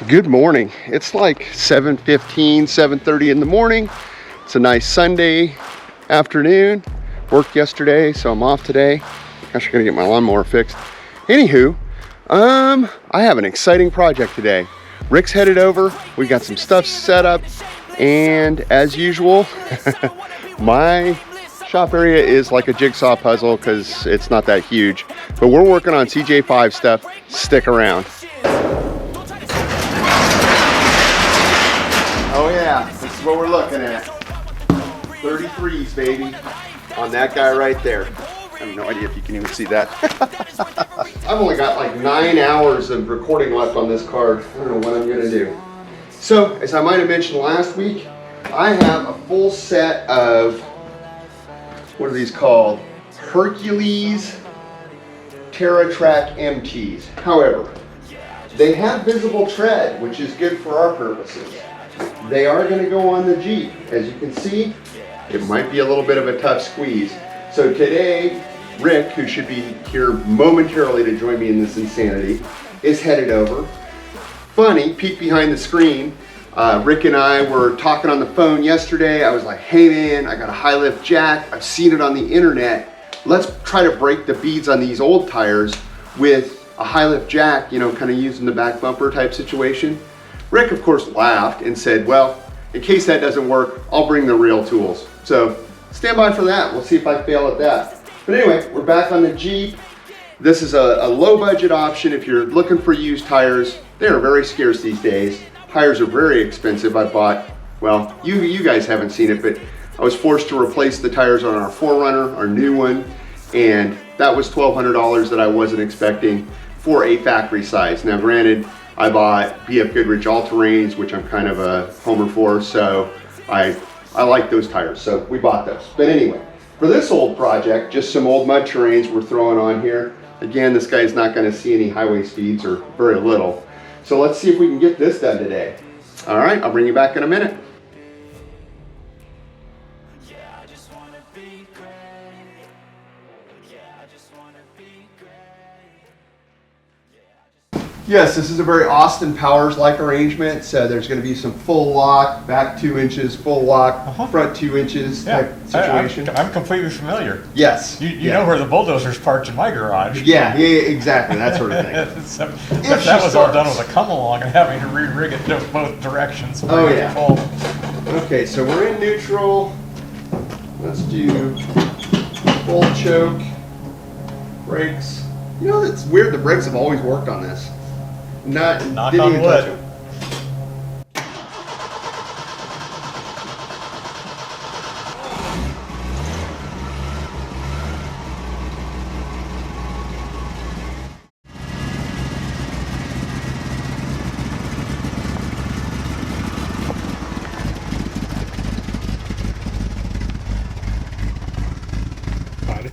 Good morning. It's like 7:15, 7:30 in the morning. It's a nice Sunday afternoon. Worked yesterday, so I'm off today. Actually gonna get my lawnmower fixed. Anywho, I have an exciting project today. Rick's headed over. We got some stuff set up, and as usual, my shop area is like a jigsaw puzzle because it's not that huge. But we're working on CJ5 stuff. Stick around. Oh yeah, this is what we're looking at. 33s, baby, on that guy right there. I have no idea if you can even see that. I've only got like 9 hours of recording left on this card. I don't know what I'm gonna do. So, as I might have mentioned last week, I have a full set of, what are these called? Hercules TerraTrack MTs. However, they have visible tread, which is good for our purposes. They are going to go on the Jeep. As you can see, it might be a little bit of a tough squeeze. So today, Rick, who should be here momentarily to join me in this insanity, is headed over. Funny, peek behind the screen, Rick and I were talking on the phone yesterday. I was like, hey man, I got a high lift jack. I've seen it on the internet. Let's try to break the beads on these old tires with a high lift jack, you know, kind of using the back bumper type situation. Rick, of course, laughed and said, well, in case that doesn't work, I'll bring the real tools. So stand by for that. We'll see if I fail at that. But anyway, we're back on the Jeep. This is a low budget option if you're looking for used tires. They are very scarce these days. Tires are very expensive. I bought, well, you guys haven't seen it, but I was forced to replace the tires on our 4Runner, our new one, and that was $1,200 that I wasn't expecting for a factory size. Now granted, I bought BF Goodrich all-terrains, which I'm kind of a homer for, so I like those tires, so we bought those. But anyway, for this old project, just some old mud terrains we're throwing on here. Again, this guy's not gonna see any highway speeds or very little. So let's see if we can get this done today. All right, I'll bring you back in a minute. Yes, this is a very Austin Powers-like arrangement. So there's going to be some full lock, back 2 inches, full lock, front 2 inches type situation. I'm completely familiar. Yes. You know where the bulldozer's parked in my garage. Yeah, exactly, that sort of thing. So, if that was all done with a come-along and having to re-rig it to both directions. Oh yeah. Okay, so we're in neutral. Let's do full choke, brakes. You know, it's weird, the brakes have always worked on this. Knock Didn't on even wood. touch them.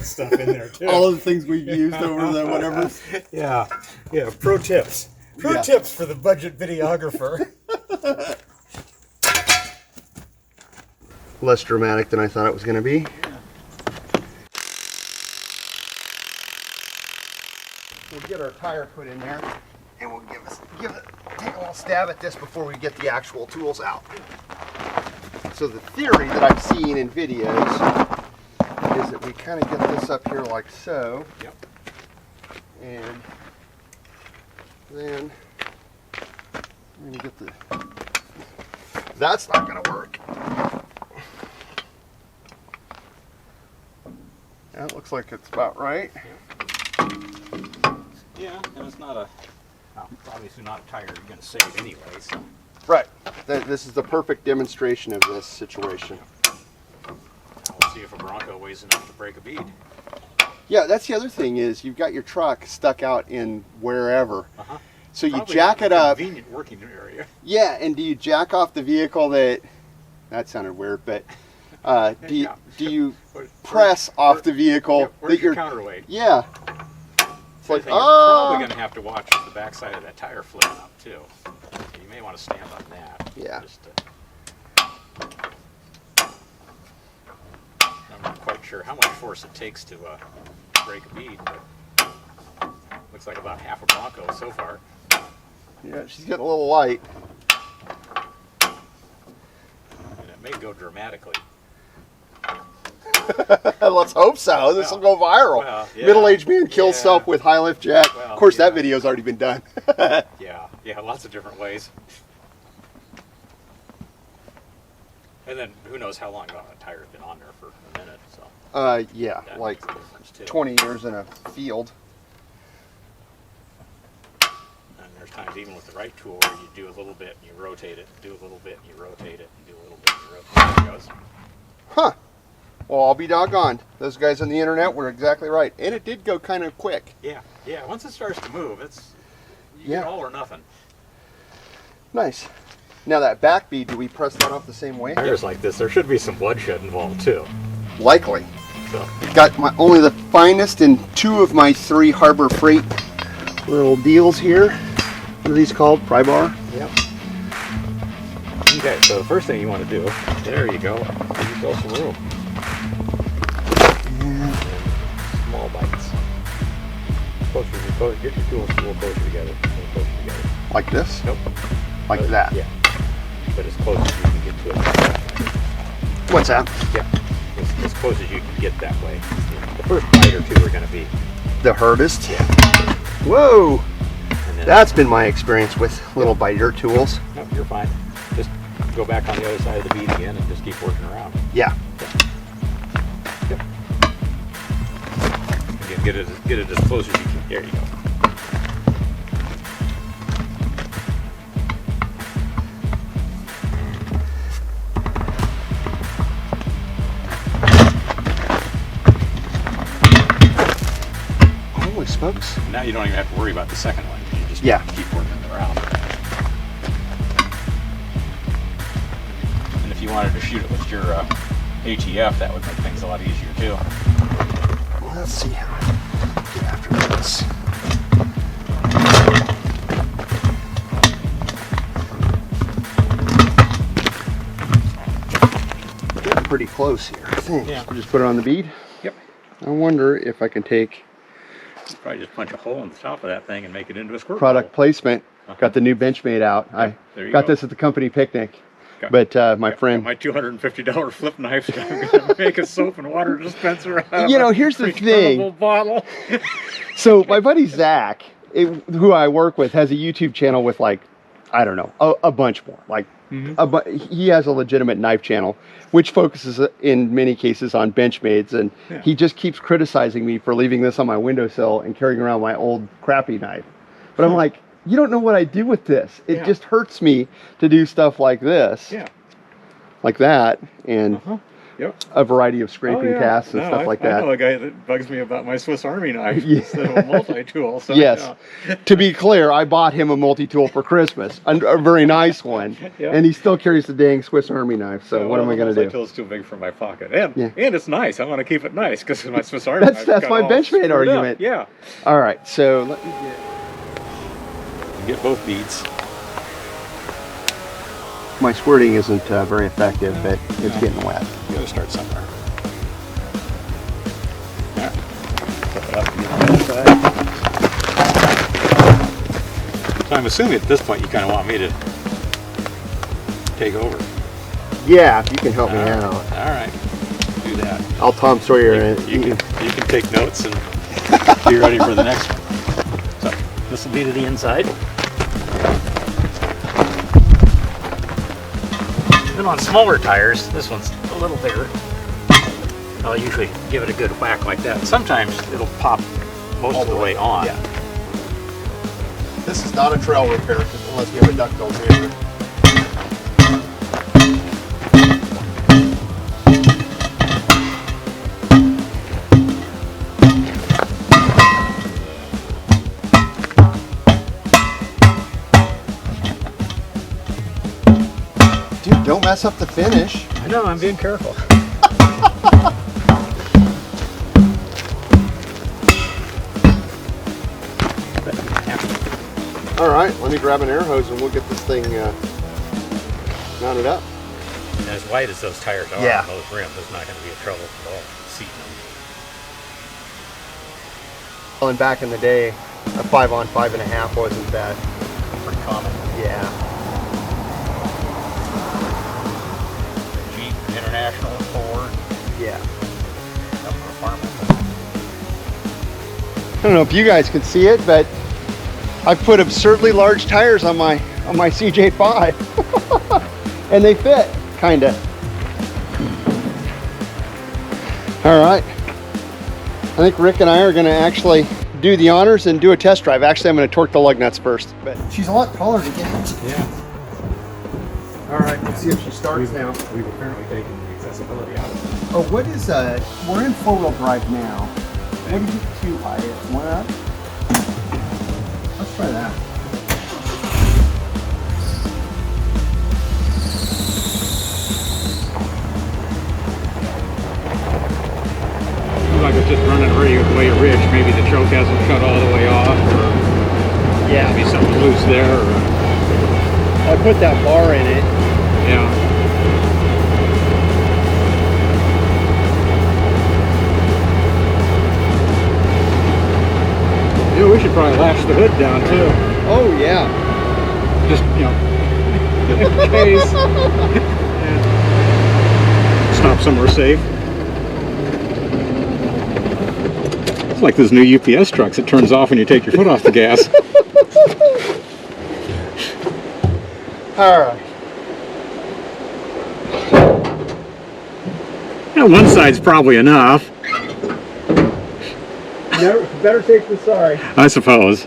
Stuff in there too. All of the things we've used over the whatever. Yeah. Pro tips. Pro tips for the budget videographer. Less dramatic than I thought it was going to be. We'll get our tire put in there, and we'll take a little stab at this before we get the actual tools out. So the theory that I've seen in videos is that we kind of get this up here like so. Yep. And then we're going to get the... That's not going to work. That looks like it's about right. Yeah, and it's not obviously not a tire you're going to save anyway. So. Right. This is the perfect demonstration of this situation. We'll see if a Bronco weighs enough to break a bead. Yeah, that's the other thing is you've got your truck stuck out in wherever. So you Probably jack it up. Convenient working area. Yeah, and do you jack off the vehicle that sounded weird, but do you press off the vehicle where's your counterweight? Yeah. It's like, you're probably going to have to watch the backside of that tire flipping up too. You may want to stand on that. Yeah. I'm not quite sure how much force it takes to break a bead, but looks like about half a Bronco so far. Yeah, she's getting a little light. And it may go dramatically. Let's hope so. This will go viral. Well, yeah. Middle-aged man kills self with high lift jack. Well, of course, yeah. that video's already been done. Yeah, lots of different ways. And then who knows how long a tire's been on there for a minute. So Yeah, that like makes a difference, too. 20 years in a field. And there's times even with the right tool where you do a little bit and you rotate it, do a little bit and you rotate it, and do a little bit and you rotate it. There it goes. Huh. Well, I'll be doggone. Those guys on the internet were exactly right. And it did go kind of quick. Yeah. Once it starts to move, you get all or nothing. Nice. Now that back bead, do we press that off the same way? Tires like this, there should be some bloodshed involved too. Likely. So Got only the finest in 2 of my 3 Harbor Freight little deals here. What are these called? Pry bar? Yep. Okay, so the first thing you want to do, there you go, give yourself some room. And small bites. Get your tools a little closer together. Like this? Nope. Like that? Yeah. But as close as you can get to it. What's that? Yeah. As close as you can get that way. The first bite or 2 are going to be The hardest? Yeah. Whoa! And then, That's been my experience with little biter tools. no, you're fine. Just go back on the other side of the bead again and just keep working around. Yeah. Yep. Again, get it as close as you can. There you go. Holy smokes. Now you don't even have to worry about the second one. You just keep working around. And if you wanted to shoot it with your ATF, that would make things a lot easier too. Well, let's see how I get after this. Getting pretty close here, I think. Yeah. Just put it on the bead. Yep. I wonder if I can take Probably just punch a hole in the top of that thing and make it into a squirt product bottle. placement. Got the new Benchmade out. I there you got go. this at the company picnic. But my friend, my $250 flip knife, I'm gonna make a soap and water dispenser out of You know, a here's the returnable thing. bottle. So my buddy Zach, who I work with, has a YouTube channel with like, I don't know, a bunch more. Like, he has a legitimate knife channel, which focuses in many cases on Benchmades, and he just keeps criticizing me for leaving this on my windowsill and carrying around my old crappy knife. But I'm like, you don't know what I do with this. It just hurts me to do stuff like this, like that, and a variety of scraping casts and stuff like that. I know a guy that bugs me about my Swiss Army knife instead of a multi-tool. So Yes. To be clear, I bought him a multi-tool for Christmas, a very nice one, and he still carries the dang Swiss Army knife. So what am I going to do? Multi-tool is too big for my pocket, and it's nice. I want to keep it nice because my Swiss Army knife. That's my Benchmade argument. Yeah. All right, so let me get both beads. My squirting isn't very effective, but it's getting wet. You got to start somewhere. Flip it up and get on the other side. So I'm assuming at this point you kind of want me to take over. Yeah, if you can help me out. All right, do that. I'll Tom Sawyer it. You can take notes and be ready for the next one. So this will be to the inside. Then on smaller tires, this one's a little bigger. I'll usually give it a good whack like that. Sometimes it'll pop most of the way on. Yeah. This is not a trail repair unless we have a ductile jammer. Dude, don't mess up the finish. I know, I'm being careful. All right, let me grab an air hose and we'll get this thing mounted up. And as wide as those tires are on those rims, there's not going to be a trouble at all seating them. Well, and back in the day, a 5 on 5.5 wasn't that Pretty common. Yeah. Jeep, International, Ford. Yeah. Number of farmers. I don't know if you guys can see it, but I've put absurdly large tires on my CJ5, and they fit, kinda. All right. I think Rick and I are gonna actually do the honors and do a test drive. Actually, I'm gonna torque the lug nuts first. But she's a lot taller to get into. Yeah. All right, let's see if she starts now. We've apparently taken the accessibility out of it. Oh, what is we're in 4-wheel drive now. What do you do high? One up? Let's try that. Like it's just running really way rich. Maybe the choke hasn't cut all the way off, or Yeah. maybe something loose there. Or, I put that bar in it. yeah. Yeah, we should probably latch the hood down too. Oh yeah. Just, you know, in case. Yeah. Stop somewhere safe. It's like those new UPS trucks. It turns off when you take your foot off the gas. All right. Yeah, one side's probably enough, Never, better safe than sorry. I suppose.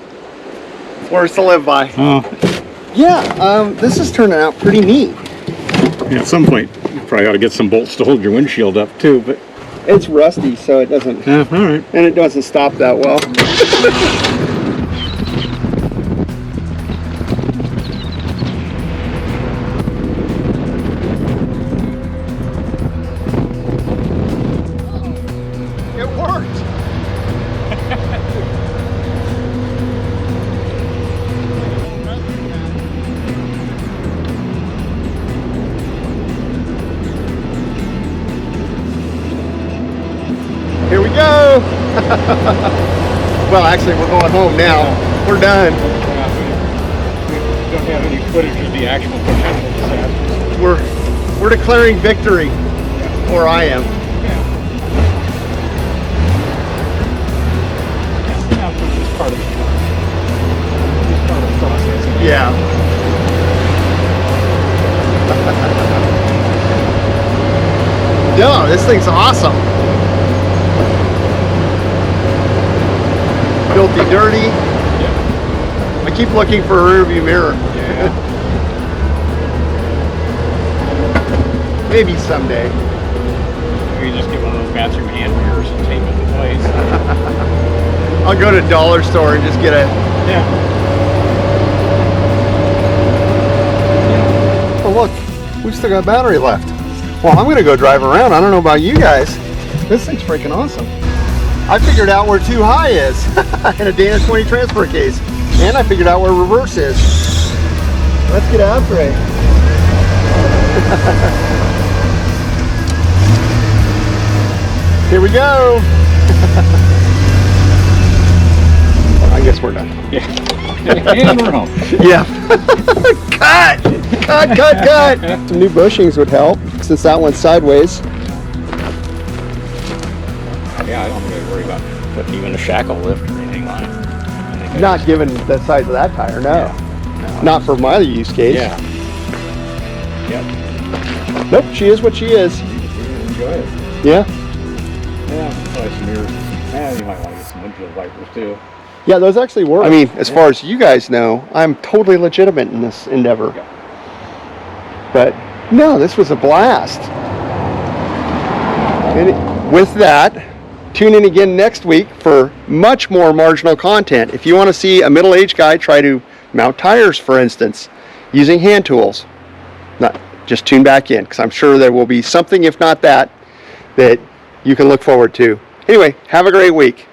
Words to live by. Oh, Yeah, this is turning out pretty neat. yeah, at some point, you probably ought to get some bolts to hold your windshield up too, but It's rusty, so it doesn't, yeah, all right. and it doesn't stop that well. It worked. Here we go. Well, actually, we're going home now. We're done. We don't have any footage of the actual potential disasters. We're declaring victory, or I am. Yeah, which is part of the process. Yeah. No, this thing's awesome. Filthy dirty. Yeah. I keep looking for a rear view mirror. Yeah. Maybe someday. You just get one of those bathroom hand mirrors and tape it in place. I'll go to a dollar store and just get a. Yeah. Oh look, we've still got battery left. Well, I'm gonna go drive around. I don't know about you guys. This thing's freaking awesome. I figured out where too high is in a Dana 20 transfer case. And I figured out where reverse is. Let's get after it. Here we go. I guess we're done. Yeah. And we're home. Yeah. Cut! Some new bushings would help, since that one's sideways. Yeah, I don't really worry about putting even a shackle lift or anything on it. Not given the size of that tire, no. No. Not for my use case. Yeah. Yep. Nope, she is what she is. Enjoy it. Yeah. Yeah. Probably some mirrors. Yeah, you might want to get some windshield wipers too. Yeah, those actually work. I mean, as far as you guys know, I'm totally legitimate in this endeavor. Yeah. But no, this was a blast. And with that, tune in again next week for much more marginal content. If you want to see a middle-aged guy try to mount tires, for instance, using hand tools, just tune back in, because I'm sure there will be something, if not that, that you can look forward to. Anyway, have a great week.